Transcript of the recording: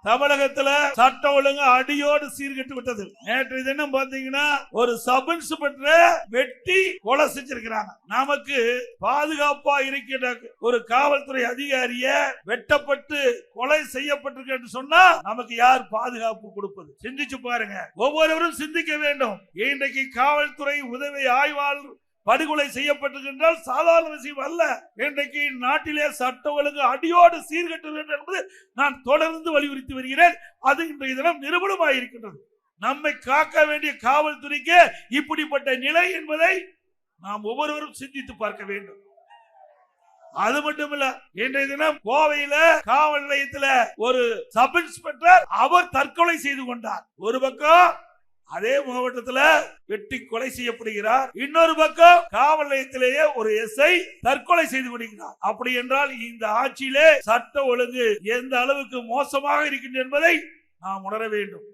தமிழகத்துல சட்ட ஒழுங்கு அடியோடு சீர்கெட்டு விட்டது. நேற்று தினம் பாத்தீங்கன்னா ஒரு சப் இன்ஸ்பெக்டர் வெட்டி கொலை செஞ்சிருக்கிறாங்க. நமக்கு பாதுகாப்பா இருக்கின்ற ஒரு காவல்துறை அதிகாரிய வெட்டப்பட்டு கொலை செய்யப்பட்டிருக்கு சொன்னா நமக்கு யார் பாதுகாப்பு கொடுப்பது? சிந்திச்சு பாருங்க. ஒவ்வொருவரும் சிந்திக்க வேண்டும். இன்றைக்கு காவல்துறை உதவி ஆய்வாளர் படுகொலை செய்யப்பட்டிருக்கின்றால் சாதாரண விஷயம் அல்ல. இன்றைக்கு நாட்டிலே சட்ட ஒழுங்கு அடியோடு சீர்கெட்டு வேண்டும் என்பது நான் தொடர்ந்து வலியுறுத்தி வருகிறேன். அது இன்றைய தினம் நிரூபணமாக இருக்கின்றது. நம்மை காக்க வேண்டிய காவல்துறைக்கு இப்படிப்பட்ட நிலை என்பதை நாம் ஒவ்வொருவரும் சிந்தித்து பார்க்க வேண்டும். அது மட்டுமல்ல, இன்றைய தினம் கோவையில காவல் நிலையத்தில் ஒரு சப் இன்ஸ்பெக்டர் அவர் தற்கொலை செய்து கொண்டார். ஒரு பக்கம் அதே மாவட்டத்தில் வெட்டி கொலை செய்யப்படுகிறார், இன்னொரு பக்கம் காவல் நிலையத்திலேயே ஒரு எஸ்ஐ தற்கொலை செய்து கொண்டிருக்கிறார். அப்படி என்றால் இந்த ஆட்சியிலே சட்ட ஒழுங்கு எந்த அளவுக்கு மோசமாக இருக்கின்றது என்பதை நாம் உணர வேண்டும்.